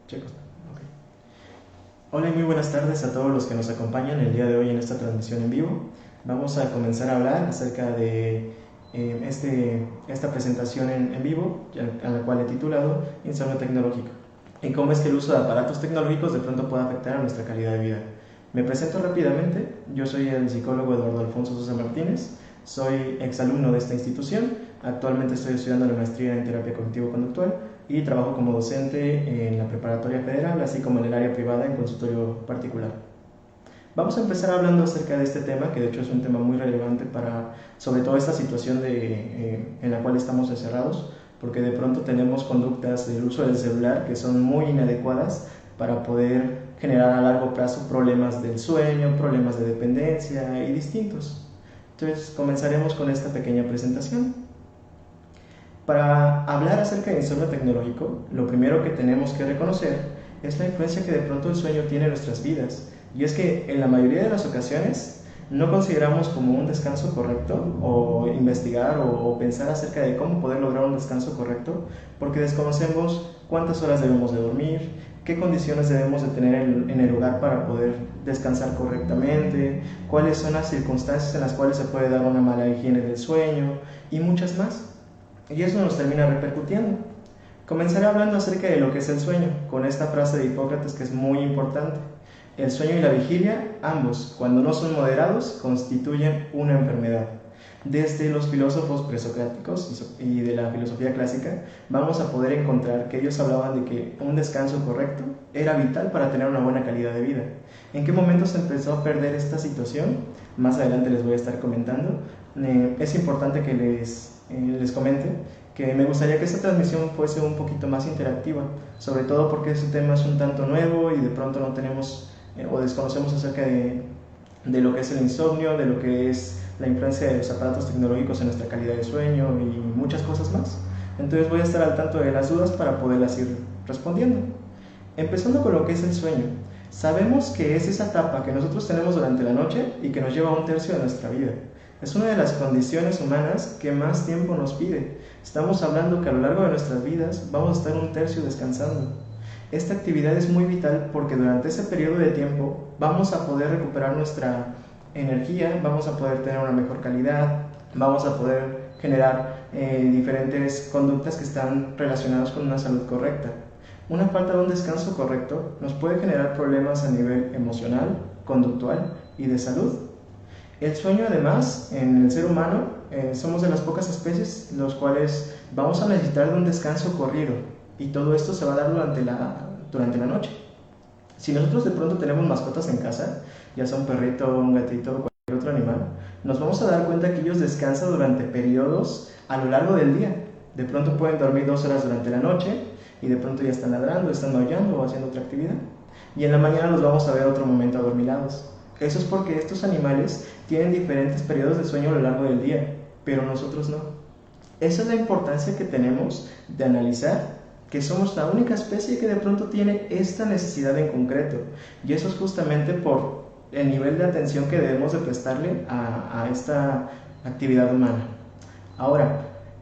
Chicos, ok. Hola y muy buenas tardes a todos los que nos acompañan el día de hoy en esta transmisión en vivo. Vamos a comenzar a hablar acerca de esta presentación en vivo, a la cual he titulado Insomnio Tecnológico, y cómo es que el uso de aparatos tecnológicos de pronto puede afectar a nuestra calidad de vida. Me presento rápidamente, yo soy el psicólogo Eduardo Alfonso Sosa Martínez, soy exalumno de esta institución, actualmente estoy estudiando la maestría en terapia cognitivo-conductual y trabajo como docente en la preparatoria federal, así como en el área privada en consultorio particular. Vamos a empezar hablando acerca de este tema, que de hecho es un tema muy relevante para, sobre todo esta situación en la cual estamos encerrados, porque de pronto tenemos conductas del uso del celular que son muy inadecuadas para poder generar a largo plazo problemas del sueño, problemas de dependencia y distintos. Entonces comenzaremos con esta pequeña presentación. Para hablar acerca de insomnio tecnológico, lo primero que tenemos que reconocer es la influencia que de pronto el sueño tiene en nuestras vidas. Y es que en la mayoría de las ocasiones no consideramos como un descanso correcto o investigar o pensar acerca de cómo poder lograr un descanso correcto porque desconocemos cuántas horas debemos de dormir, qué condiciones debemos de tener en el hogar para poder descansar correctamente, cuáles son las circunstancias en las cuales se puede dar una mala higiene del sueño y muchas más. Y eso nos termina repercutiendo. Comenzaré hablando acerca de lo que es el sueño, con esta frase de Hipócrates que es muy importante. El sueño y la vigilia, ambos, cuando no son moderados, constituyen una enfermedad. Desde los filósofos presocráticos y de la filosofía clásica, vamos a poder encontrar que ellos hablaban de que un descanso correcto era vital para tener una buena calidad de vida. ¿En qué momento se empezó a perder esta situación? Más adelante les voy a estar comentando. Es importante que les comente que me gustaría que esta transmisión fuese un poquito más interactiva, sobre todo porque este tema es un tanto nuevo y de pronto no tenemos o desconocemos acerca de lo que es el insomnio, de lo que es la influencia de los aparatos tecnológicos en nuestra calidad de sueño y muchas cosas más. Entonces voy a estar al tanto de las dudas para poderlas ir respondiendo. Empezando con lo que es el sueño. Sabemos que es esa etapa que nosotros tenemos durante la noche y que nos lleva un tercio de nuestra vida. Es una de las condiciones humanas que más tiempo nos pide. Estamos hablando que a lo largo de nuestras vidas vamos a estar un tercio descansando. Esta actividad es muy vital porque durante ese periodo de tiempo vamos a poder recuperar nuestra energía, vamos a poder tener una mejor calidad, vamos a poder generar diferentes conductas que están relacionadas con una salud correcta. Una falta de un descanso correcto nos puede generar problemas a nivel emocional, conductual y de salud. El sueño, además, en el ser humano, somos de las pocas especies los cuales vamos a necesitar de un descanso corrido y todo esto se va a dar durante la noche. Si nosotros de pronto tenemos mascotas en casa, ya sea un perrito, un gatito o cualquier otro animal, nos vamos a dar cuenta que ellos descansan durante periodos a lo largo del día. De pronto pueden dormir 2 horas durante la noche y de pronto ya están ladrando, están maullando o haciendo otra actividad. Y en la mañana los vamos a ver otro momento adormilados. Eso es porque estos animales tienen diferentes periodos de sueño a lo largo del día, pero nosotros no. Esa es la importancia que tenemos de analizar que somos la única especie que de pronto tiene esta necesidad en concreto. Y eso es justamente por el nivel de atención que debemos de prestarle a esta actividad humana. Ahora,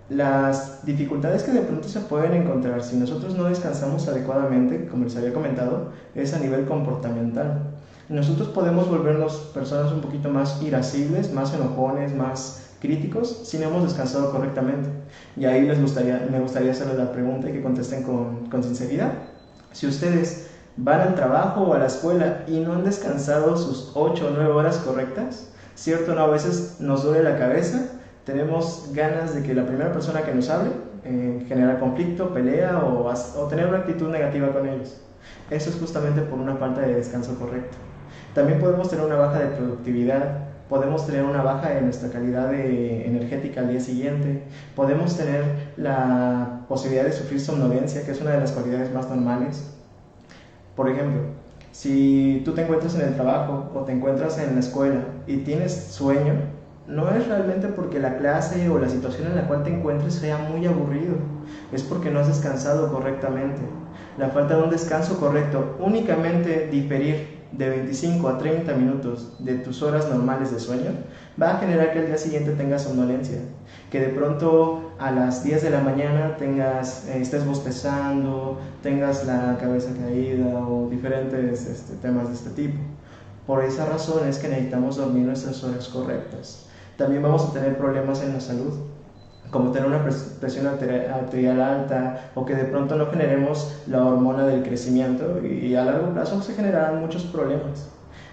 las dificultades que de pronto se pueden encontrar si nosotros no descansamos adecuadamente, como les había comentado, es a nivel comportamental. Nosotros podemos volvernos personas un poquito más irascibles, más enojones, más críticos si no hemos descansado correctamente. Y ahí me gustaría hacerles la pregunta y que contesten con sinceridad. Si ustedes van al trabajo o a la escuela y no han descansado sus 8 o 9 horas correctas, ¿cierto? No, a veces nos duele la cabeza, tenemos ganas de que la primera persona que nos hable genera conflicto, pelea o tener una actitud negativa con ellos. Eso es justamente por una falta de descanso correcto. También podemos tener una baja de productividad, podemos tener una baja en nuestra calidad energética al día siguiente, podemos tener la posibilidad de sufrir somnolencia, que es una de las cualidades más normales. Por ejemplo, si tú te encuentras en el trabajo o te encuentras en la escuela y tienes sueño, no es realmente porque la clase o la situación en la cual te encuentres sea muy aburrido, es porque no has descansado correctamente. La falta de un descanso correcto, únicamente diferir de 25 a 30 minutos de tus horas normales de sueño va a generar que al día siguiente tengas somnolencia, que de pronto a las 10 de la mañana estés bostezando, tengas la cabeza caída o diferentes temas de este tipo. Por esa razón es que necesitamos dormir nuestras horas correctas. También vamos a tener problemas en la salud, como tener una presión arterial alta o que de pronto no generemos la hormona del crecimiento y a largo plazo se generarán muchos problemas.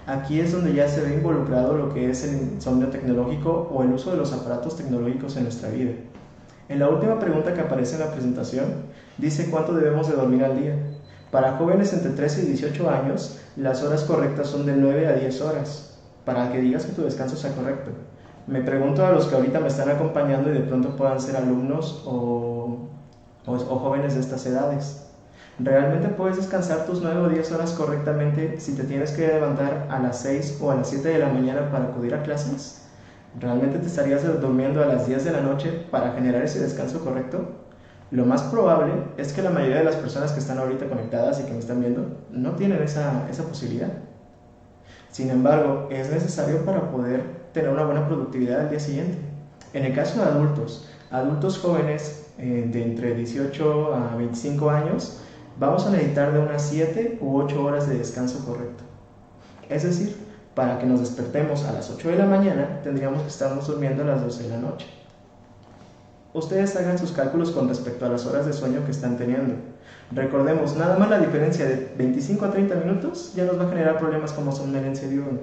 Aquí es donde ya se ve involucrado lo que es el insomnio tecnológico o el uso de los aparatos tecnológicos en nuestra vida. En la última pregunta que aparece en la presentación, dice cuánto debemos de dormir al día. Para jóvenes entre 13 y 18 años, las horas correctas son de 9 a 10 horas, para que digas que tu descanso sea correcto. Me pregunto a los que ahorita me están acompañando y de pronto puedan ser alumnos o jóvenes de estas edades. ¿Realmente puedes descansar tus 9 o 10 horas correctamente si te tienes que levantar a las 6 o a las 7 de la mañana para acudir a clases? ¿Realmente te estarías durmiendo a las 10 de la noche para generar ese descanso correcto? Lo más probable es que la mayoría de las personas que están ahorita conectadas y que me están viendo no tienen esa posibilidad. Sin embargo, es necesario para poder tener una buena productividad al día siguiente. En el caso de adultos jóvenes de entre 18 a 25 años, vamos a necesitar de unas 7 u 8 horas de descanso correcto. Es decir, para que nos despertemos a las 8 de la mañana, tendríamos que estarnos durmiendo a las 12 de la noche. Ustedes hagan sus cálculos con respecto a las horas de sueño que están teniendo. Recordemos, nada más la diferencia de 25 a 30 minutos ya nos va a generar problemas como somnolencia diurna.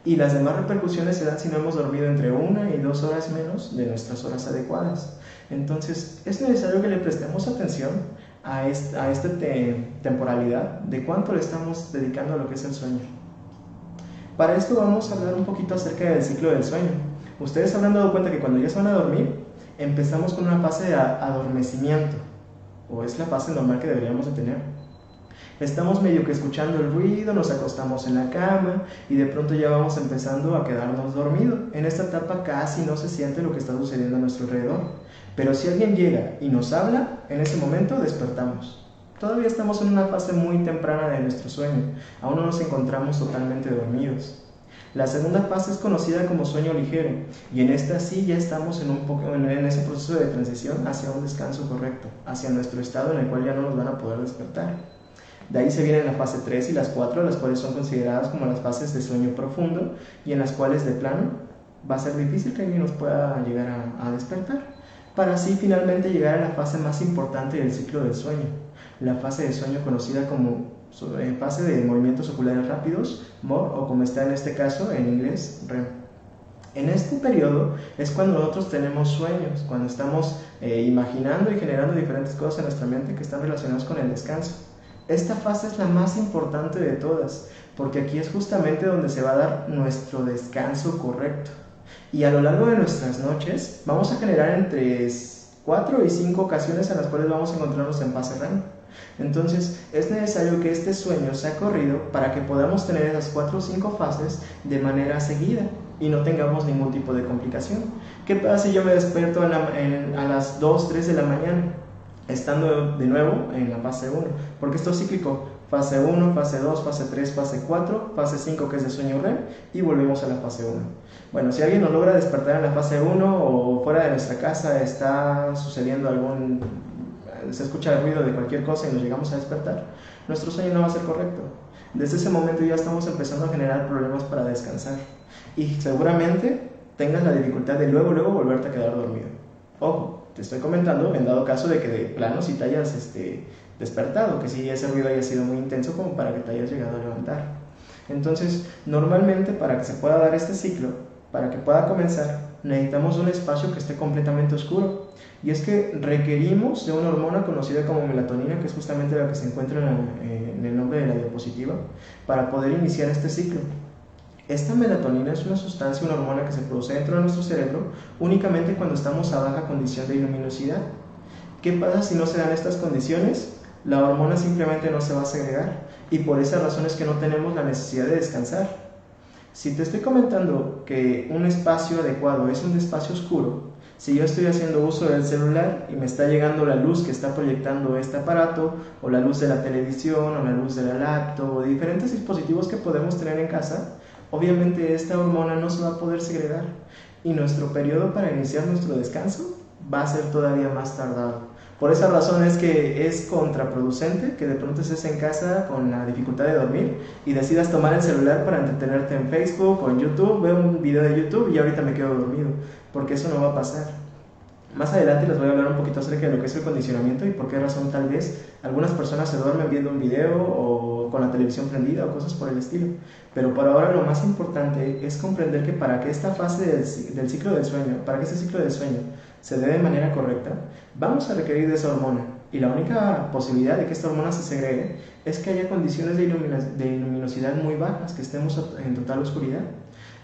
Y las demás repercusiones se dan si no hemos dormido entre 1 y 2 horas menos de nuestras horas adecuadas. Entonces, es necesario que le prestemos atención a esta temporalidad de cuánto le estamos dedicando a lo que es el sueño. Para esto vamos a hablar un poquito acerca del ciclo del sueño. Ustedes habrán dado cuenta que cuando ya se van a dormir, empezamos con una fase de adormecimiento, o es la fase normal que deberíamos de tener. Estamos medio que escuchando el ruido, nos acostamos en la cama y de pronto ya vamos empezando a quedarnos dormidos. En esta etapa casi no se siente lo que está sucediendo a nuestro alrededor, pero si alguien llega y nos habla, en ese momento despertamos. Todavía estamos en una fase muy temprana de nuestro sueño, aún no nos encontramos totalmente dormidos. La segunda fase es conocida como sueño ligero, y en esta sí ya estamos en ese proceso de transición hacia un descanso correcto, hacia nuestro estado en el cual ya no nos van a poder despertar. De ahí se vienen la fase 3 y las 4, las cuales son consideradas como las fases de sueño profundo, y en las cuales de plano va a ser difícil que alguien nos pueda llegar a despertar, para así finalmente llegar a la fase más importante del ciclo del sueño, la fase de sueño conocida como fase de movimientos oculares rápidos, MOR, o como está en este caso en inglés, REM. En este periodo es cuando nosotros tenemos sueños, cuando estamos imaginando y generando diferentes cosas en nuestra mente que están relacionadas con el descanso. Esta fase es la más importante de todas, porque aquí es justamente donde se va a dar nuestro descanso correcto. Y a lo largo de nuestras noches vamos a generar entre 4 y 5 ocasiones en las cuales vamos a encontrarnos en fase REM. Entonces es necesario que este sueño sea corrido para que podamos tener esas 4 o 5 fases de manera seguida y no tengamos ningún tipo de complicación. ¿Qué pasa si yo me despierto a las 2, 3 de la mañana? Estando de nuevo en la fase 1, porque esto es cíclico, fase 1, fase 2, fase 3, fase 4, fase 5 que es de sueño REM y volvemos a la fase 1. Bueno, si alguien nos logra despertar en la fase 1 o fuera de nuestra casa está sucediendo se escucha el ruido de cualquier cosa y nos llegamos a despertar, nuestro sueño no va a ser correcto. Desde ese momento ya estamos empezando a generar problemas para descansar y seguramente tengas la dificultad de luego volverte a quedar dormido. Ojo, te estoy comentando en dado caso de que de plano si te hayas despertado, que si ese ruido haya sido muy intenso como para que te hayas llegado a levantar. Entonces, normalmente para que se pueda dar este ciclo, para que pueda comenzar, necesitamos un espacio que esté completamente oscuro. Y es que requerimos de una hormona conocida como melatonina, que es justamente la que se encuentra en el nombre de la diapositiva, para poder iniciar este ciclo. Esta melatonina es una sustancia, una hormona que se produce dentro de nuestro cerebro únicamente cuando estamos a baja condición de luminosidad. ¿Qué pasa si no se dan estas condiciones? La hormona simplemente no se va a segregar y por esa razón es que no tenemos la necesidad de descansar. Si te estoy comentando que un espacio adecuado es un espacio oscuro, Si yo estoy haciendo uso del celular y me está llegando la luz que está proyectando este aparato, o la luz de la televisión, o la luz de la laptop, o de diferentes dispositivos que podemos tener en casa, obviamente esta hormona no se va a poder segregar y nuestro periodo para iniciar nuestro descanso va a ser todavía más tardado. Por esa razón es que es contraproducente que de pronto estés en casa con la dificultad de dormir y decidas tomar el celular para entretenerte en Facebook o en YouTube, veo un video de YouTube y ahorita me quedo dormido, porque eso no va a pasar. Más adelante les voy a hablar un poquito acerca de lo que es el condicionamiento y por qué razón tal vez algunas personas se duermen viendo un video o con la televisión prendida o cosas por el estilo. Pero por ahora lo más importante es comprender que para que esta fase del ciclo del sueño, para que este ciclo del sueño se dé de manera correcta, vamos a requerir de esa hormona. Y la única posibilidad de que esta hormona se segregue es que haya condiciones de luminosidad muy bajas, que estemos en total oscuridad.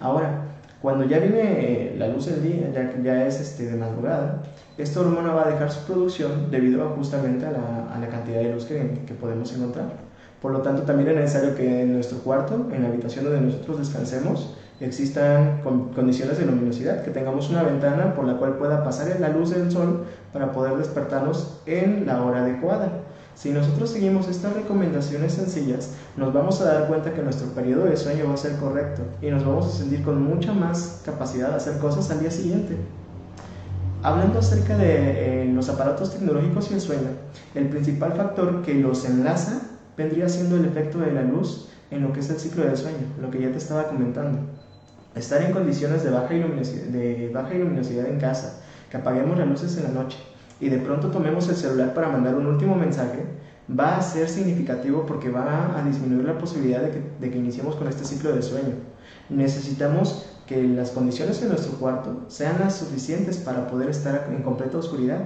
Ahora, cuando ya viene la luz del día, ya es de madrugada, esta hormona va a dejar su producción debido justamente a la cantidad de luz que podemos encontrar. Por lo tanto, también es necesario que en nuestro cuarto, en la habitación donde nosotros descansemos, existan condiciones de luminosidad, que tengamos una ventana por la cual pueda pasar la luz del sol para poder despertarnos en la hora adecuada. Si nosotros seguimos estas recomendaciones sencillas, nos vamos a dar cuenta que nuestro periodo de sueño va a ser correcto y nos vamos a sentir con mucha más capacidad de hacer cosas al día siguiente. Hablando acerca de los aparatos tecnológicos y el sueño, el principal factor que los enlaza vendría siendo el efecto de la luz en lo que es el ciclo del sueño, lo que ya te estaba comentando. Estar en condiciones de baja luminosidad en casa, que apaguemos las luces en la noche y de pronto tomemos el celular para mandar un último mensaje, va a ser significativo porque va a disminuir la posibilidad de que iniciemos con este ciclo de sueño. Necesitamos que las condiciones en nuestro cuarto sean las suficientes para poder estar en completa oscuridad.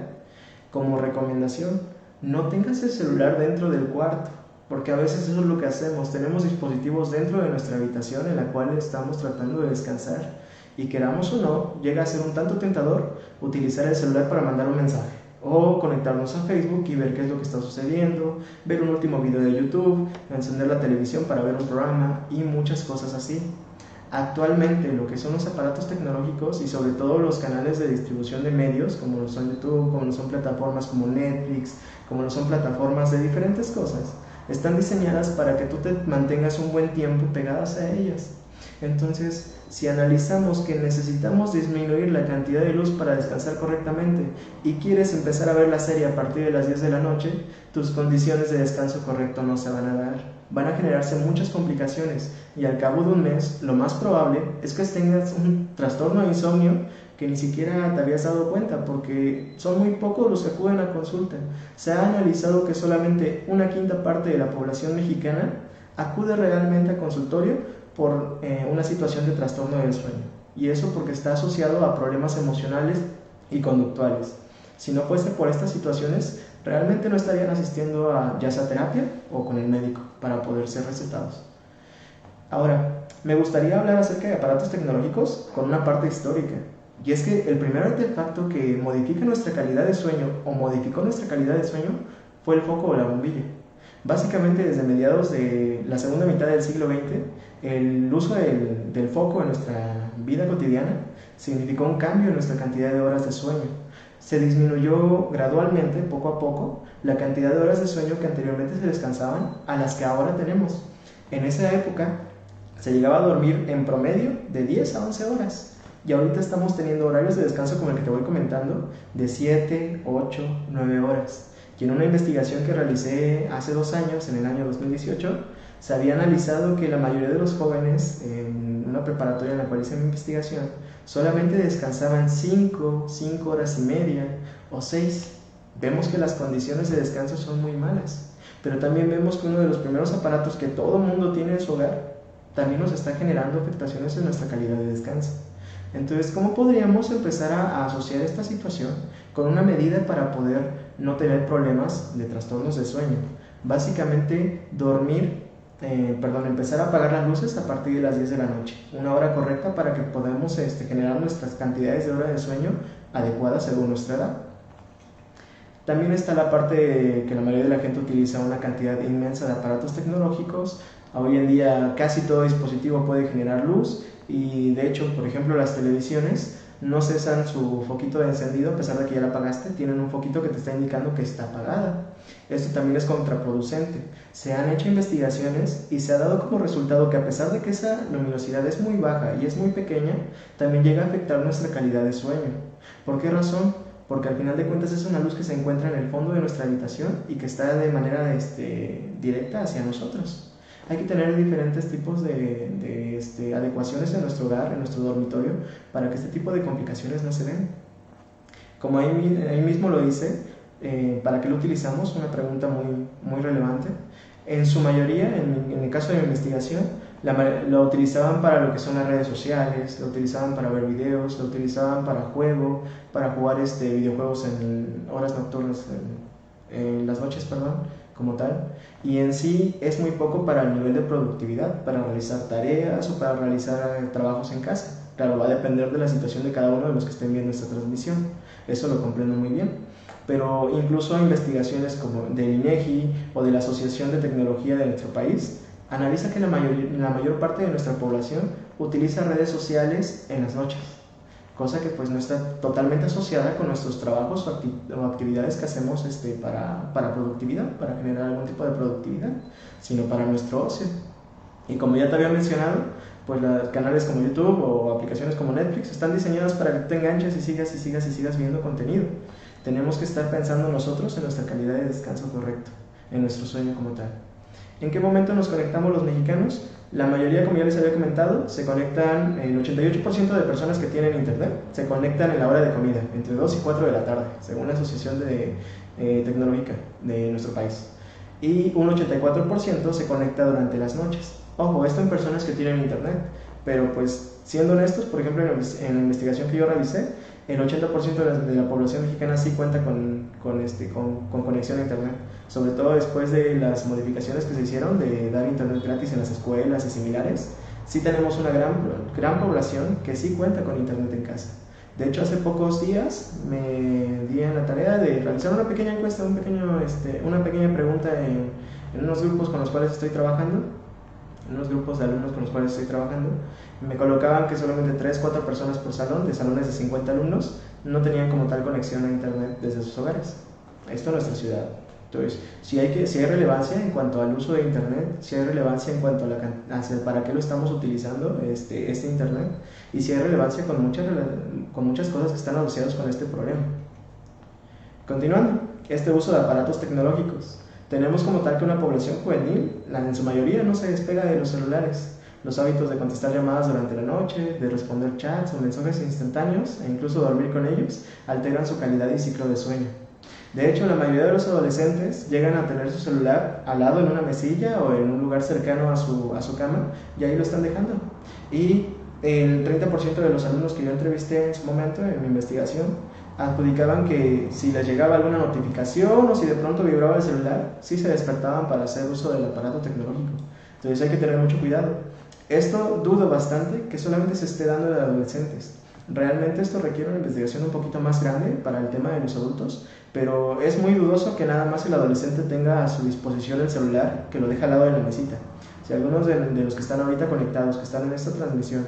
Como recomendación, no tengas el celular dentro del cuarto, porque a veces eso es lo que hacemos, tenemos dispositivos dentro de nuestra habitación en la cual estamos tratando de descansar y queramos o no, llega a ser un tanto tentador utilizar el celular para mandar un mensaje o conectarnos a Facebook y ver qué es lo que está sucediendo, ver un último video de YouTube, encender la televisión para ver un programa y muchas cosas así. Actualmente lo que son los aparatos tecnológicos y sobre todo los canales de distribución de medios como lo son YouTube, como lo son plataformas como Netflix, como lo son plataformas de diferentes cosas, están diseñadas para que tú te mantengas un buen tiempo pegadas a ellas. Entonces, si analizamos que necesitamos disminuir la cantidad de luz para descansar correctamente y quieres empezar a ver la serie a partir de las 10 de la noche, tus condiciones de descanso correcto no se van a dar. Van a generarse muchas complicaciones y al cabo de un mes, lo más probable es que tengas un trastorno de insomnio que ni siquiera te habías dado cuenta, porque son muy pocos los que acuden a consulta. Se ha analizado que solamente una quinta parte de la población mexicana acude realmente a consultorio por una situación de trastorno del sueño, y eso porque está asociado a problemas emocionales y conductuales. Si no fuese por estas situaciones, realmente no estarían asistiendo a ya sea terapia o con el médico para poder ser recetados. Ahora, me gustaría hablar acerca de aparatos tecnológicos con una parte histórica. Y es que el primer artefacto que modifica nuestra calidad de sueño o modificó nuestra calidad de sueño fue el foco o la bombilla. Básicamente desde mediados de la segunda mitad del siglo XX, el uso del foco en nuestra vida cotidiana significó un cambio en nuestra cantidad de horas de sueño. Se disminuyó gradualmente, poco a poco, la cantidad de horas de sueño que anteriormente se descansaban a las que ahora tenemos. En esa época se llegaba a dormir en promedio de 10 a 11 horas. Y ahorita estamos teniendo horarios de descanso como el que te voy comentando, de 7, 8, 9 horas. Y en una investigación que realicé hace 2 años, en el año 2018, se había analizado que la mayoría de los jóvenes, en una preparatoria en la cual hice mi investigación, solamente descansaban 5 horas y media o 6. Vemos que las condiciones de descanso son muy malas, pero también vemos que uno de los primeros aparatos que todo mundo tiene en su hogar también nos está generando afectaciones en nuestra calidad de descanso. Entonces, ¿cómo podríamos empezar a asociar esta situación con una medida para poder no tener problemas de trastornos de sueño? Básicamente, empezar a apagar las luces a partir de las 10 de la noche, una hora correcta para que podamos generar nuestras cantidades de horas de sueño adecuadas según nuestra edad. También está la parte de que la mayoría de la gente utiliza una cantidad inmensa de aparatos tecnológicos. Hoy en día casi todo dispositivo puede generar luz y de hecho, por ejemplo, las televisiones no cesan su foquito de encendido a pesar de que ya la apagaste, tienen un foquito que te está indicando que está apagada. Esto también es contraproducente. Se han hecho investigaciones y se ha dado como resultado que a pesar de que esa luminosidad es muy baja y es muy pequeña, también llega a afectar nuestra calidad de sueño. ¿Por qué razón? Porque al final de cuentas es una luz que se encuentra en el fondo de nuestra habitación y que está de manera directa hacia nosotros. Hay que tener diferentes tipos de adecuaciones en nuestro hogar, en nuestro dormitorio, para que este tipo de complicaciones no se den. Como ahí mismo lo dice, ¿para qué lo utilizamos? Una pregunta muy relevante. En su mayoría, en el caso de mi investigación, lo utilizaban para lo que son las redes sociales, lo utilizaban para ver videos, lo utilizaban para juego, para jugar videojuegos en horas nocturnas, en las noches, perdón, como tal. Y en sí es muy poco para el nivel de productividad, para realizar tareas o para realizar trabajos en casa. Claro, va a depender de la situación de cada uno de los que estén viendo esta transmisión. Eso lo comprendo muy bien. Pero incluso investigaciones como del INEGI o de la Asociación de Tecnología de nuestro país analiza que la mayor parte de nuestra población utiliza redes sociales en las noches, cosa que pues no está totalmente asociada con nuestros trabajos o actividades que hacemos para productividad, para generar algún tipo de productividad, sino para nuestro ocio. Y como ya te había mencionado, pues los canales como YouTube o aplicaciones como Netflix están diseñadas para que te enganches y sigas viendo contenido. Tenemos que estar pensando nosotros en nuestra calidad de descanso correcto, en nuestro sueño como tal. ¿En qué momento nos conectamos los mexicanos? La mayoría, como ya les había comentado, se conectan, el 88% de personas que tienen internet se conectan en la hora de comida, entre 2 y 4 de la tarde, según la Asociación Tecnológica de nuestro país. Y un 84% se conecta durante las noches. Ojo, esto en personas que tienen internet, pero pues siendo honestos, por ejemplo, en la investigación que yo realicé, el 80% de la población mexicana sí cuenta con conexión a internet, sobre todo después de las modificaciones que se hicieron de dar internet gratis en las escuelas y similares. Sí tenemos una gran población que sí cuenta con internet en casa. De hecho, hace pocos días me di en la tarea de realizar una pequeña encuesta, una pequeña pregunta en unos grupos con los cuales estoy trabajando, en unos grupos de alumnos con los cuales estoy trabajando. Me colocaban que solamente 3-4 personas por salón, de salones de 50 alumnos, no tenían como tal conexión a internet desde sus hogares. Esto en nuestra ciudad. Entonces, si hay relevancia en cuanto al uso de internet, si hay relevancia en cuanto a para qué lo estamos utilizando este internet, y si hay relevancia con muchas cosas que están asociadas con este problema. Continuando, este uso de aparatos tecnológicos. Tenemos como tal que una población juvenil, en su mayoría, no se despega de los celulares. Los hábitos de contestar llamadas durante la noche, de responder chats o mensajes instantáneos e incluso dormir con ellos, alteran su calidad y ciclo de sueño. De hecho, la mayoría de los adolescentes llegan a tener su celular al lado en una mesilla o en un lugar cercano a su cama, y ahí lo están dejando. Y el 30% de los alumnos que yo entrevisté en su momento en mi investigación adjudicaban que si les llegaba alguna notificación o si de pronto vibraba el celular, sí se despertaban para hacer uso del aparato tecnológico. Entonces hay que tener mucho cuidado. Esto dudo bastante que solamente se esté dando en adolescentes. Realmente esto requiere una investigación un poquito más grande para el tema de los adultos, pero es muy dudoso que nada más el adolescente tenga a su disposición el celular, que lo deja al lado de la mesita. Si algunos de los que están ahorita conectados, que están en esta transmisión,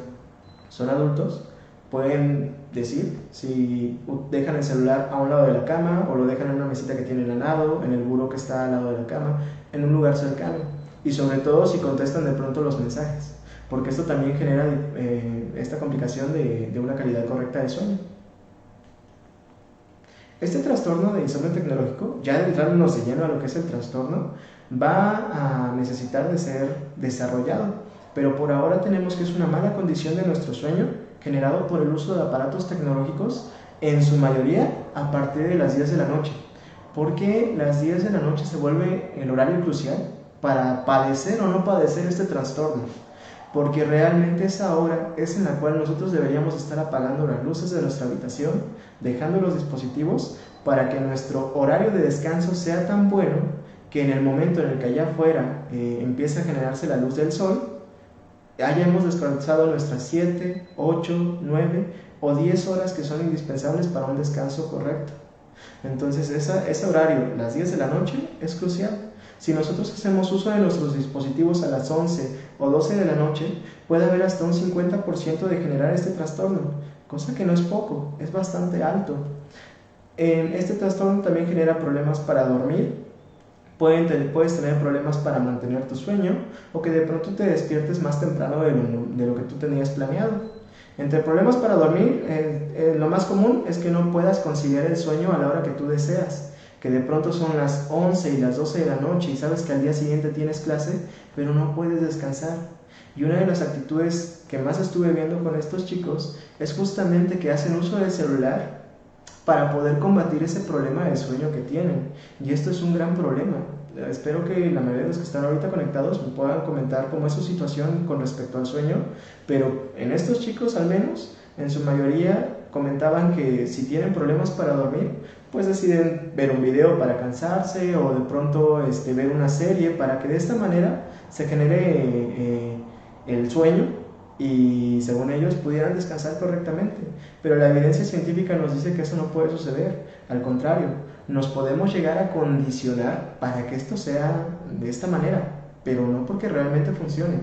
son adultos, pueden decir si dejan el celular a un lado de la cama o lo dejan en una mesita que tienen al lado, en el buró que está al lado de la cama, en un lugar cercano, y sobre todo si contestan de pronto los mensajes, porque esto también genera esta complicación de una calidad correcta de sueño. Este trastorno de insomnio tecnológico, ya entrándonos de lleno a lo que es el trastorno, va a necesitar de ser desarrollado, pero por ahora tenemos que es una mala condición de nuestro sueño generado por el uso de aparatos tecnológicos, en su mayoría a partir de las 10 de la noche, porque las 10 de la noche se vuelve el horario crucial para padecer o no padecer este trastorno, porque realmente esa hora es en la cual nosotros deberíamos estar apagando las luces de nuestra habitación, dejando los dispositivos para que nuestro horario de descanso sea tan bueno que en el momento en el que allá afuera empieza a generarse la luz del sol, hayamos descansado nuestras 7, 8, 9 o 10 horas que son indispensables para un descanso correcto. Entonces ese horario, las 10 de la noche, es crucial. Si nosotros hacemos uso de nuestros dispositivos a las 11 o 12 de la noche, puede haber hasta un 50% de generar este trastorno. cosa que no es poco, es bastante alto. Este trastorno también genera problemas para dormir. Puedes tener problemas para mantener tu sueño o que de pronto te despiertes más temprano de lo que tú tenías planeado. Entre problemas para dormir, lo más común es que no puedas conciliar el sueño a la hora que tú deseas, que de pronto son las 11 y las 12 de la noche y sabes que al día siguiente tienes clase, pero no puedes descansar. Y una de las actitudes que más estuve viendo con estos chicos es justamente que hacen uso del celular para poder combatir ese problema de sueño que tienen. Y esto es un gran problema. Espero que la mayoría de los que están ahorita conectados me puedan comentar cómo es su situación con respecto al sueño, pero en estos chicos al menos, en su mayoría comentaban que si tienen problemas para dormir, pues deciden ver un video para cansarse o de pronto ver una serie para que de esta manera se genere el sueño y según ellos pudieran descansar correctamente. Pero la evidencia científica nos dice que eso no puede suceder. Al contrario, nos podemos llegar a condicionar para que esto sea de esta manera, pero no porque realmente funcione.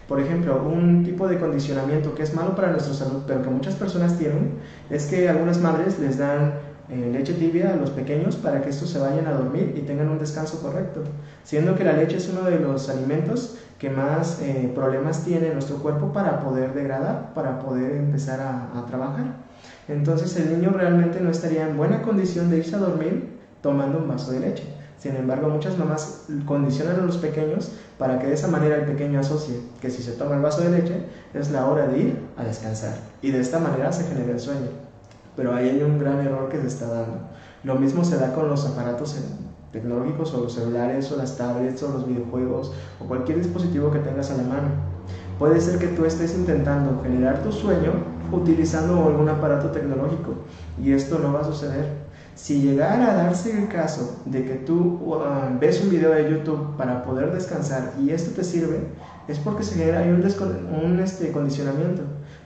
Por ejemplo, un tipo de condicionamiento que es malo para nuestra salud, pero que muchas personas tienen, es que algunas madres les dan leche tibia a los pequeños para que estos se vayan a dormir y tengan un descanso correcto, siendo que la leche es uno de los alimentos que más problemas tiene nuestro cuerpo para poder degradar, para poder empezar a trabajar. Entonces el niño realmente no estaría en buena condición de irse a dormir tomando un vaso de leche. Sin embargo, muchas mamás condicionan a los pequeños para que de esa manera el pequeño asocie que si se toma el vaso de leche es la hora de ir a descansar y de esta manera se genera el sueño. Pero ahí hay un gran error que se está dando. Lo mismo se da con los aparatos tecnológicos o los celulares o las tablets o los videojuegos o cualquier dispositivo que tengas a la mano. Puede ser que tú estés intentando generar tu sueño utilizando algún aparato tecnológico y esto no va a suceder. Si llegara a darse el caso de que tú ves un video de YouTube para poder descansar y esto te sirve, es porque se genera ahí un condicionamiento,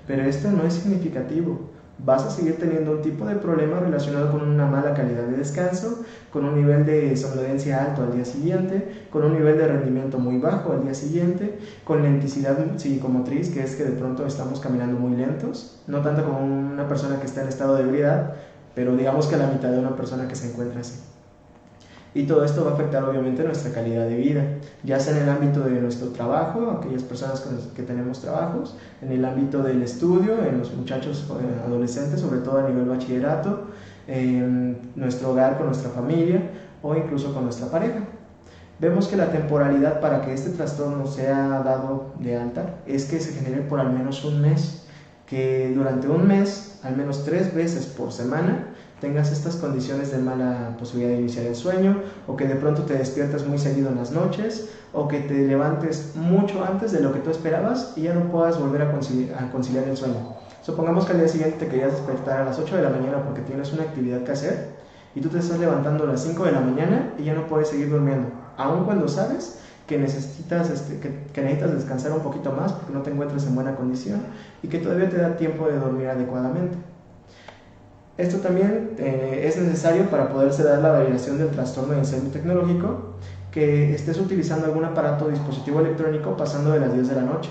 pero esto no es significativo. Vas a seguir teniendo un tipo de problema relacionado con una mala calidad de descanso, con un nivel de somnolencia alto al día siguiente, con un nivel de rendimiento muy bajo al día siguiente, con lenticidad psicomotriz, que es que de pronto estamos caminando muy lentos, no tanto como una persona que está en estado de ebriedad, pero digamos que a la mitad de una persona que se encuentra así. Y todo esto va a afectar obviamente nuestra calidad de vida, ya sea en el ámbito de nuestro trabajo, aquellas personas con las que tenemos trabajos, en el ámbito del estudio, en los muchachos adolescentes, sobre todo a nivel bachillerato, en nuestro hogar con nuestra familia o incluso con nuestra pareja. Vemos que la temporalidad para que este trastorno sea dado de alta es que se genere por al menos un mes, que durante un mes, al menos 3 veces por semana, tengas estas condiciones de mala posibilidad de iniciar el sueño, o que de pronto te despiertas muy seguido en las noches, o que te levantes mucho antes de lo que tú esperabas y ya no puedas volver a conciliar el sueño. Supongamos que al día siguiente te querías despertar a las 8 de la mañana porque tienes una actividad que hacer y tú te estás levantando a las 5 de la mañana y ya no puedes seguir durmiendo, aun cuando sabes que necesitas descansar un poquito más porque no te encuentras en buena condición y que todavía te da tiempo de dormir adecuadamente. Esto también es necesario para poderse dar la validación del trastorno de sueño tecnológico, que estés utilizando algún aparato o dispositivo electrónico pasando de las 10 de la noche.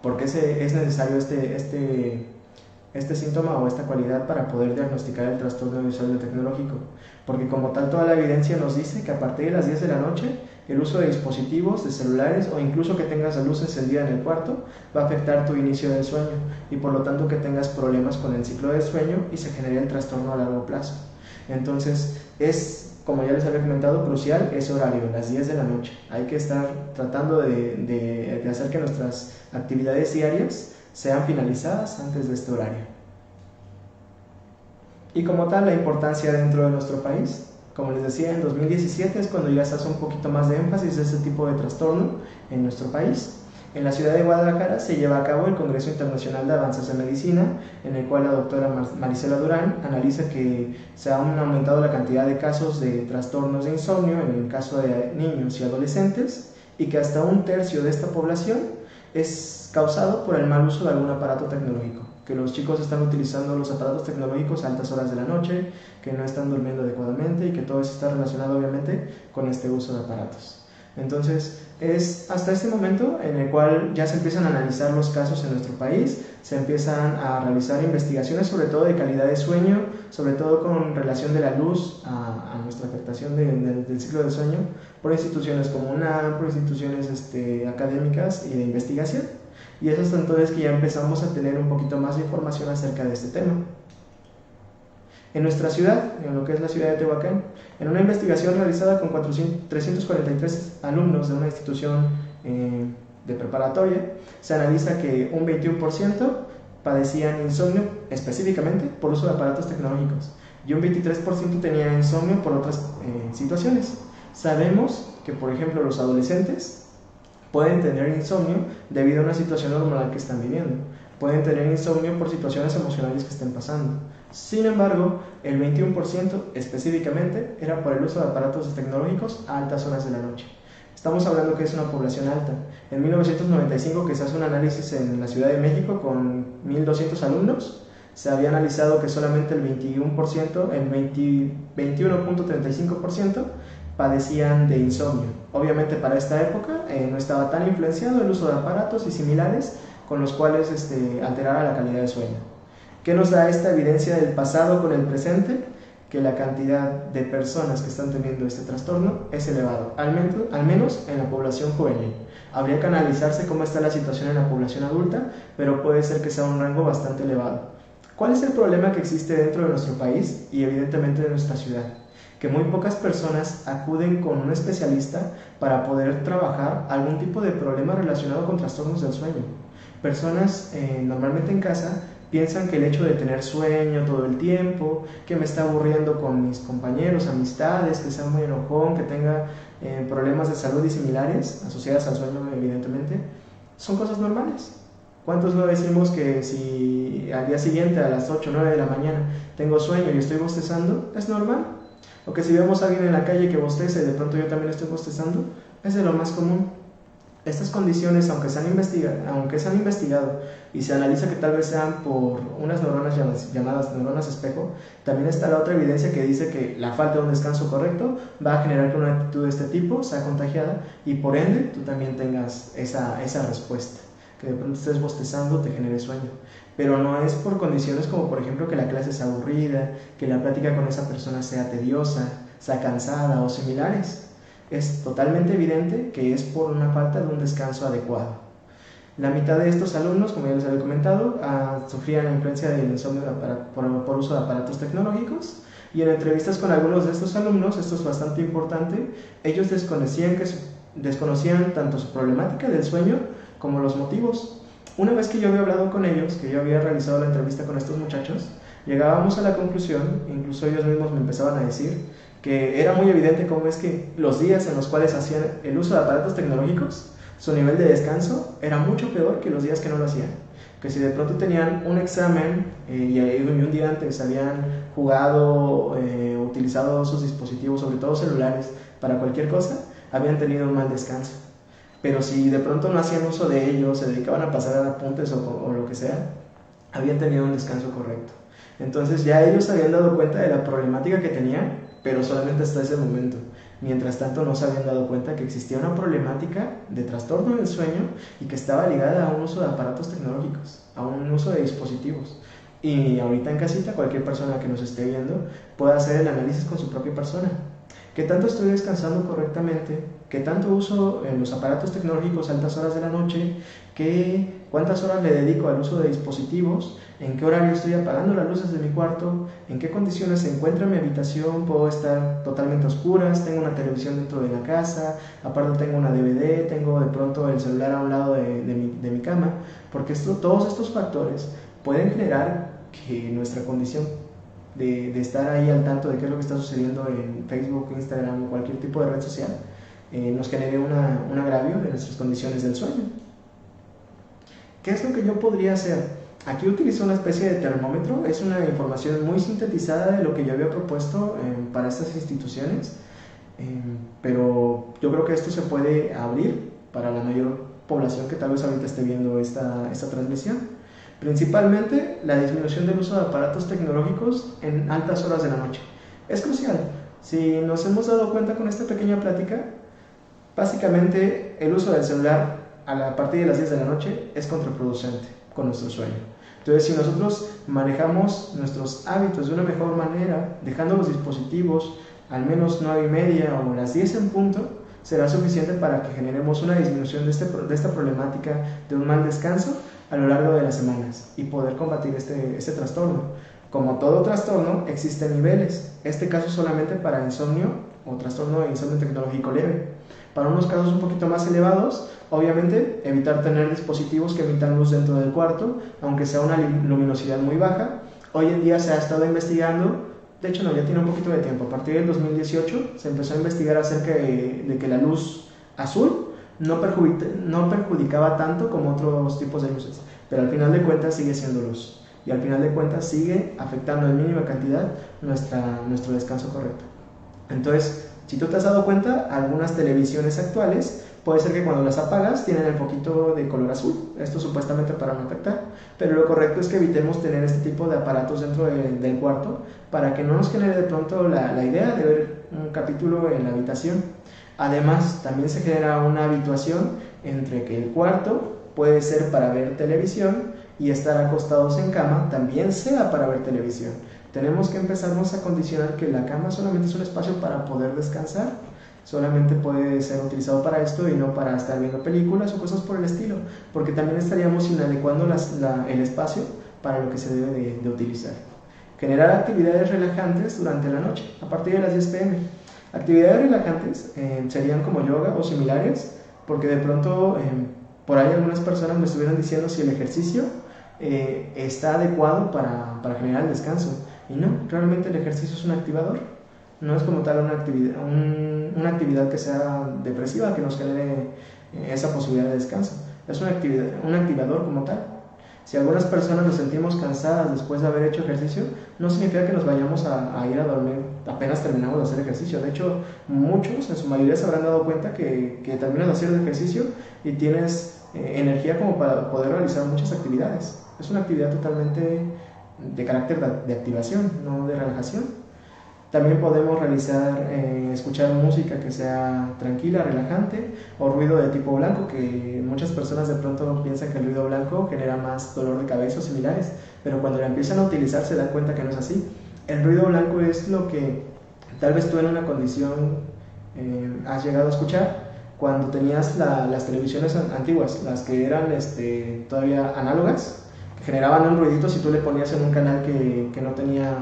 Porque es necesario este síntoma o esta cualidad para poder diagnosticar el trastorno de sueño tecnológico. Porque como tal, toda la evidencia nos dice que a partir de las 10 de la noche, el uso de dispositivos, de celulares o incluso que tengas la luz encendida en el cuarto va a afectar tu inicio del sueño y por lo tanto que tengas problemas con el ciclo del sueño y se genere el trastorno a largo plazo. Entonces es, como ya les había comentado, crucial ese horario, las 10 de la noche. Hay que estar tratando de hacer que nuestras actividades diarias sean finalizadas antes de este horario. Y como tal, la importancia dentro de nuestro país. Como les decía, en 2017 es cuando ya se hace un poquito más de énfasis a este tipo de trastorno en nuestro país. En la ciudad de Guadalajara se lleva a cabo el Congreso Internacional de Avances en Medicina, en el cual la doctora Marisela Durán analiza que se ha aumentado la cantidad de casos de trastornos de insomnio en el caso de niños y adolescentes, y que hasta 1/3 de esta población es causado por el mal uso de algún aparato tecnológico, que los chicos están utilizando los aparatos tecnológicos a altas horas de la noche, que no están durmiendo adecuadamente y que todo eso está relacionado obviamente con este uso de aparatos. Entonces es hasta este momento en el cual ya se empiezan a analizar los casos en nuestro país, se empiezan a realizar investigaciones sobre todo de calidad de sueño, sobre todo con relación de la luz a nuestra afectación del ciclo del sueño, por instituciones como UNAM, por instituciones académicas y de investigación. Y es hasta entonces que ya empezamos a tener un poquito más de información acerca de este tema. En nuestra ciudad, en lo que es la ciudad de Tehuacán, en una investigación realizada con 343 alumnos de una institución de preparatoria, se analiza que un 21% padecían insomnio específicamente por uso de aparatos tecnológicos y un 23% tenía insomnio por otras situaciones. Sabemos que, por ejemplo, los adolescentes pueden tener insomnio debido a una situación hormonal que están viviendo, pueden tener insomnio por situaciones emocionales que estén pasando. Sin embargo, el 21% específicamente era por el uso de aparatos tecnológicos a altas horas de la noche. Estamos hablando que es una población alta. En 1995, que se hace un análisis en la Ciudad de México con 1.200 alumnos, se había analizado que solamente el 21%, el 21.35% padecían de insomnio. Obviamente para esta época no estaba tan influenciado el uso de aparatos y similares con los cuales alterara la calidad de sueño. ¿Qué nos da esta evidencia del pasado con el presente? Que la cantidad de personas que están teniendo este trastorno es elevado, al menos en la población juvenil. Habría que analizarse cómo está la situación en la población adulta, pero puede ser que sea un rango bastante elevado. ¿Cuál es el problema que existe dentro de nuestro país y evidentemente de nuestra ciudad? Que muy pocas personas acuden con un especialista para poder trabajar algún tipo de problema relacionado con trastornos del sueño. Personas normalmente en casa piensan que el hecho de tener sueño todo el tiempo, que me está aburriendo con mis compañeros, amistades, que sea muy enojón, que tenga problemas de salud y similares, asociadas al sueño evidentemente, son cosas normales. ¿Cuántos no decimos que si al día siguiente a las 8 o 9 de la mañana tengo sueño y estoy bostezando, es normal? O que si vemos a alguien en la calle que bosteza y de pronto yo también estoy bostezando, es de lo más común. Estas condiciones, aunque se han investigado y se analiza que tal vez sean por unas neuronas llamadas neuronas espejo, también está la otra evidencia que dice que la falta de un descanso correcto va a generar que una actitud de este tipo sea contagiada y por ende tú también tengas esa respuesta, que de pronto estés bostezando te genere sueño. Pero no es por condiciones como por ejemplo que la clase sea aburrida, que la plática con esa persona sea tediosa, sea cansada o similares. Es totalmente evidente que es por una falta de un descanso adecuado. La mitad de estos alumnos, como ya les había comentado, sufrían la influencia del insomnio por uso de aparatos tecnológicos, y en entrevistas con algunos de estos alumnos, esto es bastante importante, ellos desconocían tanto su problemática del sueño como los motivos. Una vez que yo había hablado con ellos, que yo había realizado la entrevista con estos muchachos, llegábamos a la conclusión, incluso ellos mismos me empezaban a decir, que era muy evidente cómo es que los días en los cuales hacían el uso de aparatos tecnológicos, su nivel de descanso era mucho peor que los días que no lo hacían. Que si de pronto tenían un examen y un día antes habían jugado, utilizado sus dispositivos, sobre todo celulares, para cualquier cosa, habían tenido un mal descanso. Pero si de pronto no hacían uso de ellos, se dedicaban a pasar a apuntes o lo que sea, habían tenido un descanso correcto. Entonces ya ellos se habían dado cuenta de la problemática que tenían, pero solamente hasta ese momento. Mientras tanto no se habían dado cuenta que existía una problemática de trastorno del sueño y que estaba ligada a un uso de aparatos tecnológicos, a un uso de dispositivos. Y ahorita en casita cualquier persona que nos esté viendo puede hacer el análisis con su propia persona. ¿Qué tanto estoy descansando correctamente? ¿Qué tanto uso en los aparatos tecnológicos a altas horas de la noche? ¿Cuántas horas le dedico al uso de dispositivos? ¿En qué horario estoy apagando las luces de mi cuarto? ¿En qué condiciones se encuentra mi habitación? ¿Puedo estar totalmente a oscuras? ¿Tengo una televisión dentro de la casa? Aparte tengo una DVD, tengo de pronto el celular a un lado de mi cama. Porque todos estos factores pueden generar que nuestra condición de estar ahí al tanto de qué es lo que está sucediendo en Facebook, Instagram o cualquier tipo de red social, nos genere un agravio de nuestras condiciones del sueño. ¿Qué es lo que yo podría hacer? Aquí utilizo una especie de termómetro, es una información muy sintetizada de lo que yo había propuesto para estas instituciones, pero yo creo que esto se puede abrir para la mayor población que tal vez ahorita esté viendo esta transmisión. Principalmente la disminución del uso de aparatos tecnológicos en altas horas de la noche. Es crucial. Si nos hemos dado cuenta con esta pequeña plática, básicamente el uso del celular a partir de las 10 de la noche es contraproducente. con nuestro sueño. Entonces, si nosotros manejamos nuestros hábitos de una mejor manera, dejando los dispositivos al menos 9:30 o las 10 en punto, será suficiente para que generemos una disminución de esta problemática de un mal descanso a lo largo de las semanas y poder combatir este trastorno. Como todo trastorno, existen niveles, este caso solamente para insomnio o trastorno de insomnio tecnológico leve. Para unos casos un poquito más elevados, obviamente evitar tener dispositivos que emitan luz dentro del cuarto, aunque sea una luminosidad muy baja. Hoy en día se ha estado investigando, de hecho no, ya tiene un poquito de tiempo, a partir del 2018 se empezó a investigar acerca de que la luz azul no perjudicaba tanto como otros tipos de luces, pero al final de cuentas sigue siendo luz y al final de cuentas sigue afectando en mínima cantidad nuestro descanso correcto. Entonces, si tú te has dado cuenta, algunas televisiones actuales puede ser que cuando las apagas tienen el foquito de color azul, esto supuestamente para no afectar, pero lo correcto es que evitemos tener este tipo de aparatos dentro del cuarto para que no nos genere de pronto la idea de ver un capítulo en la habitación. Además, también se genera una habituación entre que el cuarto puede ser para ver televisión y estar acostados en cama también sea para ver televisión. Tenemos que empezarnos a condicionar que la cama solamente es un espacio para poder descansar, solamente puede ser utilizado para esto y no para estar viendo películas o cosas por el estilo, porque también estaríamos inadecuando el espacio para lo que se debe de utilizar. Generar actividades relajantes durante la noche, a partir de las 10 p.m. Actividades relajantes serían como yoga o similares, porque de pronto por ahí algunas personas me estuvieron diciendo si el ejercicio está adecuado para generar el descanso. Y no, realmente el ejercicio es un activador, no es como tal una actividad que sea depresiva, que nos genere esa posibilidad de descanso. Es un activador como tal. Si algunas personas nos sentimos cansadas después de haber hecho ejercicio, no significa que nos vayamos a ir a dormir apenas terminamos de hacer ejercicio. De hecho, muchos, en su mayoría, se habrán dado cuenta que terminas de hacer el ejercicio y tienes energía como para poder realizar muchas actividades. Es una actividad totalmente de carácter de activación, no de relajación. También podemos escuchar música que sea tranquila, relajante, o ruido de tipo blanco, que muchas personas de pronto piensan que el ruido blanco genera más dolor de cabeza o similares, pero cuando la empiezan a utilizar se dan cuenta que no es así. El ruido blanco es lo que tal vez tú en una condición has llegado a escuchar cuando tenías las televisiones antiguas, las que eran todavía análogas, que generaban un ruidito si tú le ponías en un canal que no tenía,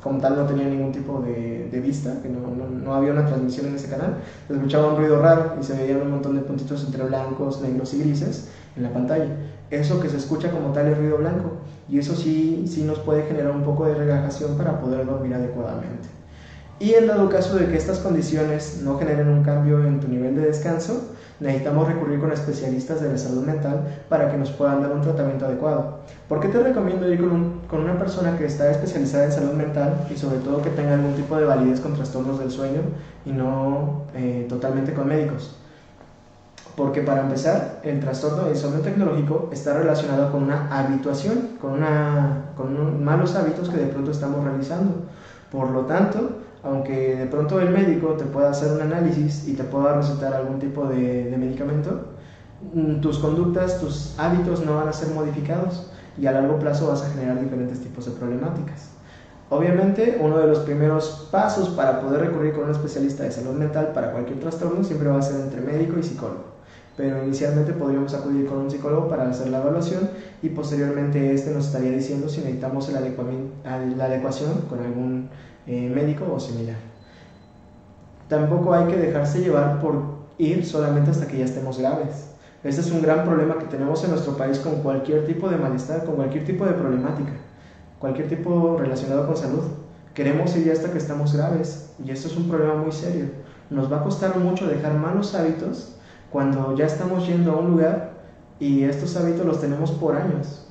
como tal, no tenía ningún tipo de vista, que no había una transmisión en ese canal, se escuchaba un ruido raro y se veían un montón de puntitos entre blancos, negros y grises en la pantalla. Eso que se escucha como tal es ruido blanco, y eso sí nos puede generar un poco de relajación para poder dormir adecuadamente. Y en dado caso de que estas condiciones no generen un cambio en tu nivel de descanso, necesitamos recurrir con especialistas de la salud mental para que nos puedan dar un tratamiento adecuado. ¿Por qué te recomiendo ir con una persona que está especializada en salud mental y sobre todo que tenga algún tipo de validez con trastornos del sueño y no totalmente con médicos? Porque para empezar, el trastorno de insomnio tecnológico está relacionado con una habituación, con malos hábitos que de pronto estamos realizando. Por lo tanto, aunque de pronto el médico te pueda hacer un análisis y te pueda recetar algún tipo de medicamento, tus conductas, tus hábitos no van a ser modificados y a largo plazo vas a generar diferentes tipos de problemáticas. Obviamente, uno de los primeros pasos para poder recurrir con un especialista de salud mental para cualquier trastorno siempre va a ser entre médico y psicólogo. Pero inicialmente podríamos acudir con un psicólogo para hacer la evaluación y posteriormente nos estaría diciendo si necesitamos la adecuación con algún médico o similar. Tampoco hay que dejarse llevar por ir solamente hasta que ya estemos graves. Este es un gran problema que tenemos en nuestro país con cualquier tipo de malestar, con cualquier tipo de problemática, cualquier tipo relacionado con salud. Queremos ir ya hasta que estamos graves y esto es un problema muy serio. Nos va a costar mucho dejar malos hábitos cuando ya estamos yendo a un lugar y estos hábitos los tenemos por años.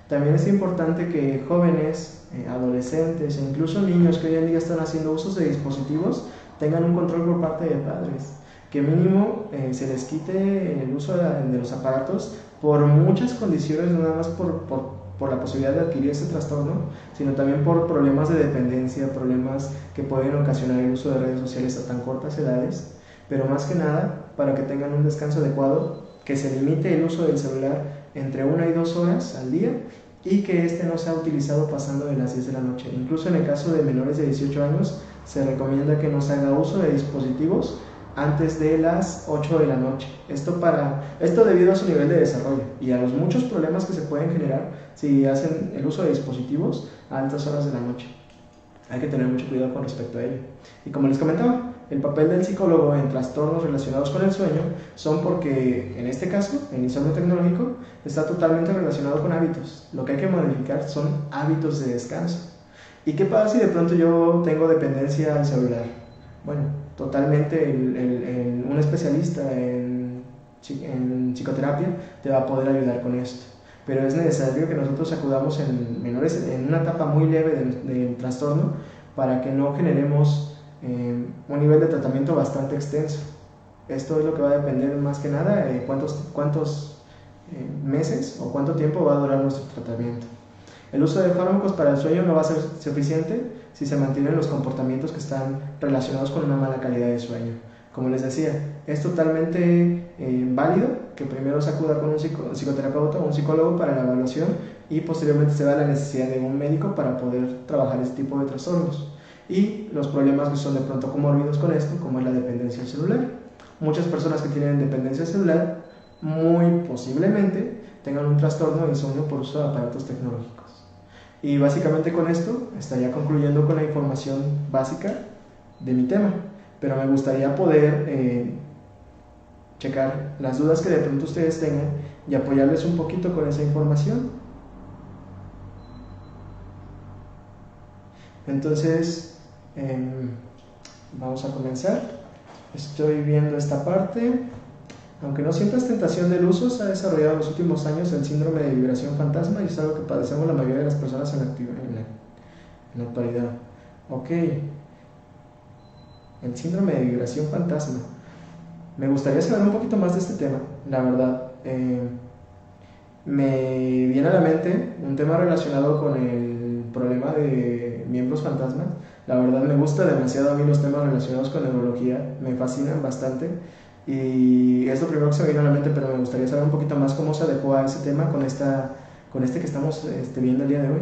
También es importante que jóvenes, adolescentes e incluso niños que hoy en día están haciendo usos de dispositivos tengan un control por parte de padres, que mínimo se les quite el uso de los aparatos por muchas condiciones, no nada más por la posibilidad de adquirir ese trastorno, sino también por problemas de dependencia, problemas que pueden ocasionar el uso de redes sociales a tan cortas edades, pero más que nada para que tengan un descanso adecuado, que se limite el uso del celular entre 1 y 2 horas al día y que este no sea utilizado pasando de las 10 de la noche. Incluso en el caso de menores de 18 años se recomienda que no se haga uso de dispositivos antes de las 8 de la noche. Esto debido a su nivel de desarrollo y a los muchos problemas que se pueden generar si hacen el uso de dispositivos a altas horas de la noche. Hay que tener mucho cuidado con respecto a ello. Y como les comentaba, el papel del psicólogo en trastornos relacionados con el sueño son porque, en este caso, el insomnio tecnológico está totalmente relacionado con hábitos. Lo que hay que modificar son hábitos de descanso. ¿Y qué pasa si de pronto yo tengo dependencia al celular? Bueno, totalmente un especialista en psicoterapia te va a poder ayudar con esto. Pero es necesario que nosotros acudamos en menores en una etapa muy leve del trastorno para que no generemos un nivel de tratamiento bastante extenso. Esto es lo que va a depender más que nada de cuántos meses o cuánto tiempo va a durar nuestro tratamiento. El uso de fármacos para el sueño no va a ser suficiente si se mantienen los comportamientos que están relacionados con una mala calidad de sueño. Como les decía, es totalmente válido que primero se acuda con un psicoterapeuta o un psicólogo para la evaluación y posteriormente se vea la necesidad de un médico para poder trabajar este tipo de trastornos y los problemas que son de pronto comórbidos con esto, como es la dependencia al celular. Muchas personas que tienen dependencia celular muy posiblemente tengan un trastorno de insomnio por uso de aparatos tecnológicos. Y básicamente con esto estaría concluyendo con la información básica de mi tema, pero me gustaría poder checar las dudas que de pronto ustedes tengan y apoyarles un poquito con esa información. Entonces, vamos a comenzar. Estoy viendo esta parte. Aunque no sientas tentación del uso, se ha desarrollado en los últimos años el síndrome de vibración fantasma y es algo que padecemos la mayoría de las personas en la actualidad. Ok, el síndrome de vibración fantasma. Me gustaría saber un poquito más de este tema, la verdad. Me viene a la mente un tema relacionado con el problema de miembros fantasmas. La verdad me gusta demasiado a mí los temas relacionados con neurología, me fascinan bastante y es lo primero que se me viene a la mente, pero me gustaría saber un poquito más cómo se adecua a ese tema con este que estamos viendo el día de hoy.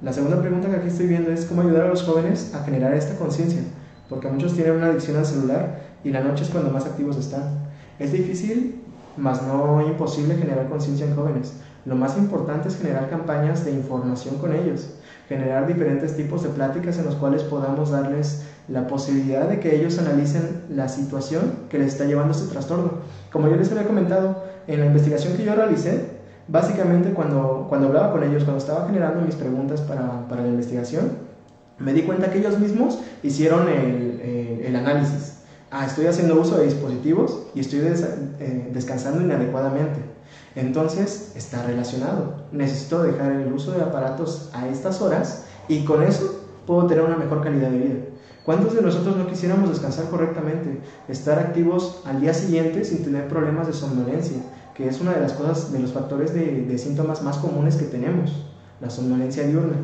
La segunda pregunta que aquí estoy viendo es cómo ayudar a los jóvenes a generar esta conciencia, porque muchos tienen una adicción al celular y la noche es cuando más activos están. Es difícil, mas no imposible generar conciencia en jóvenes. Lo más importante es generar campañas de información con ellos, generar diferentes tipos de pláticas en los cuales podamos darles la posibilidad de que ellos analicen la situación que les está llevando a este trastorno. Como yo les había comentado, en la investigación que yo realicé, básicamente cuando hablaba con ellos, cuando estaba generando mis preguntas para la investigación, me di cuenta que ellos mismos hicieron el análisis. Estoy haciendo uso de dispositivos y estoy descansando inadecuadamente. Entonces, está relacionado. Necesito dejar el uso de aparatos a estas horas y con eso puedo tener una mejor calidad de vida. ¿Cuántos de nosotros no quisiéramos descansar correctamente? Estar activos al día siguiente sin tener problemas de somnolencia, que es una de las cosas, de los factores de síntomas más comunes que tenemos, la somnolencia diurna.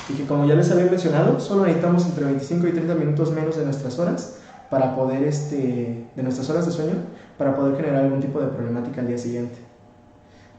Y que como ya les había mencionado, solo necesitamos entre 25 y 30 minutos menos de nuestras horas para poder, de nuestras horas de sueño, para poder generar algún tipo de problemática al día siguiente.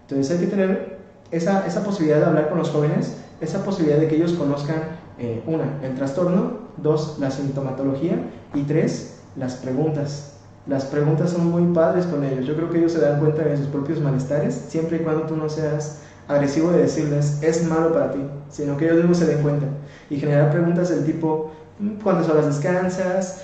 Entonces hay que tener esa posibilidad de hablar con los jóvenes, esa posibilidad de que ellos conozcan, el trastorno, 2, la sintomatología y 3, las preguntas. Las preguntas son muy padres con ellos. Yo creo que ellos se dan cuenta de sus propios malestares, siempre y cuando tú no seas agresivo de decirles es malo para ti, sino que ellos mismos se den cuenta y generar preguntas del tipo ¿cuántas horas descansas?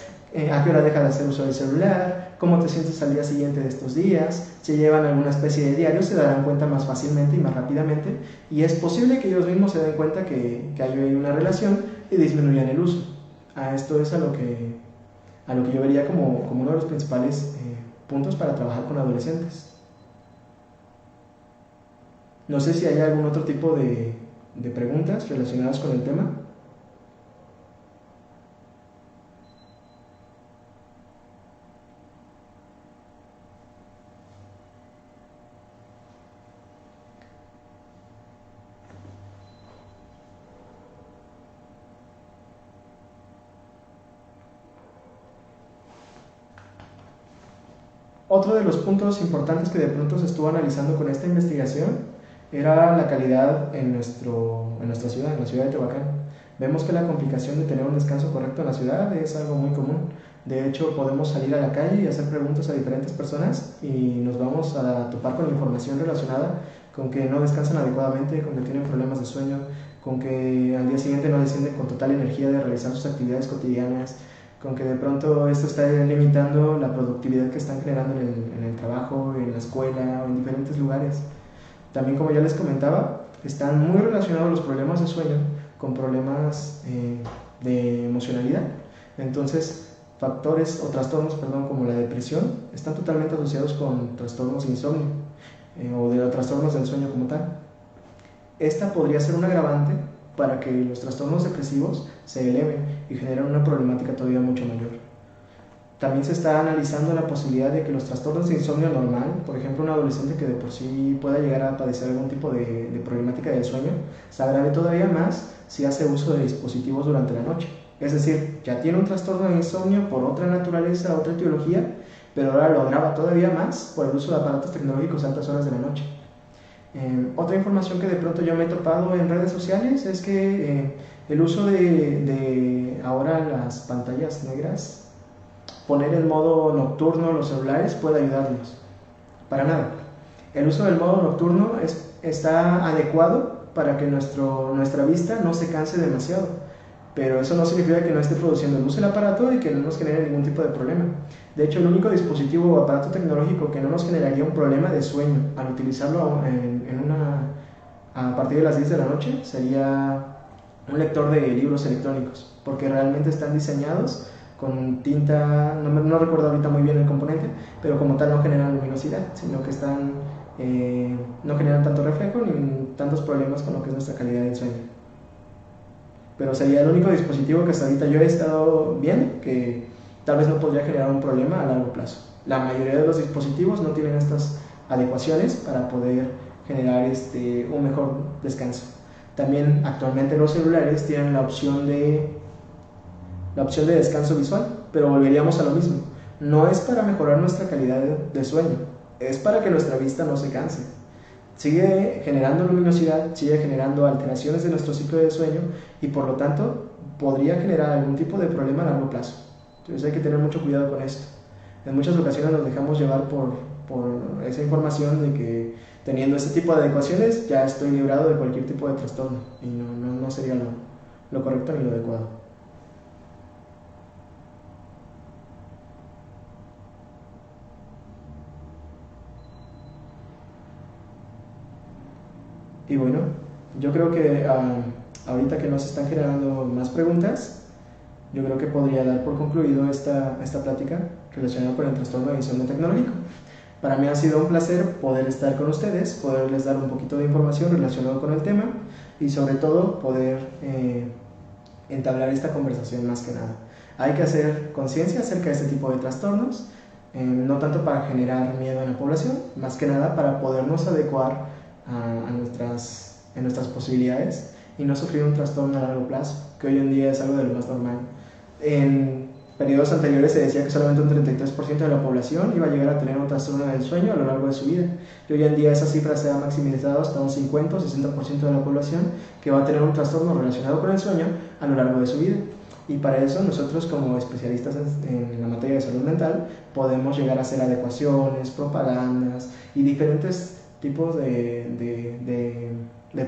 ¿A qué hora dejas de hacer uso del celular? ¿Cómo te sientes al día siguiente de estos días? Si llevan alguna especie de diario se darán cuenta más fácilmente y más rápidamente y es posible que ellos mismos se den cuenta que hay una relación y disminuyan el uso. Esto es a lo que yo vería como uno de los principales puntos para trabajar con adolescentes. No sé si hay algún otro tipo de preguntas relacionadas con el tema. Otro de los puntos importantes que de pronto se estuvo analizando con esta investigación era la calidad en nuestra ciudad, en la ciudad de Tehuacán. Vemos que la complicación de tener un descanso correcto en la ciudad es algo muy común. De hecho, podemos salir a la calle y hacer preguntas a diferentes personas y nos vamos a topar con información relacionada con que no descansan adecuadamente, con que tienen problemas de sueño, con que al día siguiente no descienden con total energía de realizar sus actividades cotidianas, con que de pronto esto está limitando la productividad que están generando en el trabajo, en la escuela o en diferentes lugares. También, como ya les comentaba, están muy relacionados los problemas de sueño con problemas de emocionalidad. Entonces, factores o trastornos, como la depresión, están totalmente asociados con trastornos de insomnio o de trastornos del sueño como tal. Esta podría ser un agravante para que los trastornos depresivos se eleven y generen una problemática todavía mucho mayor. También se está analizando la posibilidad de que los trastornos de insomnio normal, por ejemplo, un adolescente que de por sí pueda llegar a padecer algún tipo de problemática del sueño, se agrave todavía más si hace uso de dispositivos durante la noche. Es decir, ya tiene un trastorno de insomnio por otra naturaleza, otra etiología, pero ahora lo agrava todavía más por el uso de aparatos tecnológicos a altas horas de la noche. Otra información que de pronto yo me he topado en redes sociales es que el uso de ahora las pantallas negras, poner en modo nocturno los celulares puede ayudarnos. Para nada. El uso del modo nocturno está adecuado para que nuestra vista no se canse demasiado, pero eso no significa que no esté produciendo luz el aparato y que no nos genere ningún tipo de problema. De hecho, el único dispositivo o aparato tecnológico que no nos generaría un problema de sueño al utilizarlo a partir de las 10 de la noche sería un lector de libros electrónicos, porque realmente están diseñados con tinta, no recuerdo ahorita muy bien el componente, pero como tal no generan luminosidad, sino que no generan tanto reflejo ni tantos problemas con lo que es nuestra calidad del sueño. Pero sería el único dispositivo que hasta ahorita yo he estado viendo que tal vez no podría generar un problema a largo plazo. La mayoría de los dispositivos no tienen estas adecuaciones para poder generar un mejor descanso. También actualmente los celulares tienen la opción de descanso visual, pero volveríamos a lo mismo. No es para mejorar nuestra calidad de sueño, es para que nuestra vista no se canse. Sigue generando luminosidad, sigue generando alteraciones de nuestro ciclo de sueño y por lo tanto podría generar algún tipo de problema a largo plazo. Entonces hay que tener mucho cuidado con esto. En muchas ocasiones nos dejamos llevar por esa información de que teniendo este tipo de adecuaciones ya estoy librado de cualquier tipo de trastorno y no sería lo correcto ni lo adecuado. Y bueno, yo creo que ahorita que nos están generando más preguntas, yo creo que podría dar por concluido esta plática relacionada con el trastorno de insomnio tecnológico. Para mí ha sido un placer poder estar con ustedes, poderles dar un poquito de información relacionada con el tema y sobre todo poder entablar esta conversación más que nada. Hay que hacer conciencia acerca de este tipo de trastornos, no tanto para generar miedo en la población, más que nada para podernos adecuar en nuestras posibilidades y no sufrir un trastorno a largo plazo, que hoy en día es algo de lo más normal. En periodos anteriores se decía que solamente un 33% de la población iba a llegar a tener un trastorno del sueño a lo largo de su vida, y hoy en día esa cifra se ha maximizado hasta un 50 o 60% de la población que va a tener un trastorno relacionado con el sueño a lo largo de su vida. Y para eso nosotros, como especialistas en la materia de salud mental, podemos llegar a hacer adecuaciones, propagandas y diferentes tipos de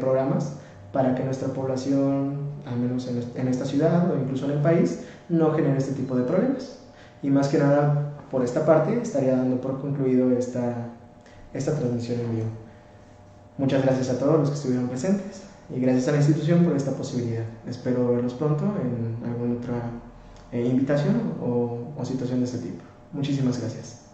programas para que nuestra población, al menos en esta ciudad o incluso en el país, no genere este tipo de problemas. Y más que nada, por esta parte, estaría dando por concluido esta transmisión en vivo. Muchas gracias a todos los que estuvieron presentes y gracias a la institución por esta posibilidad. Espero verlos pronto en alguna otra invitación o situación de este tipo. Muchísimas gracias.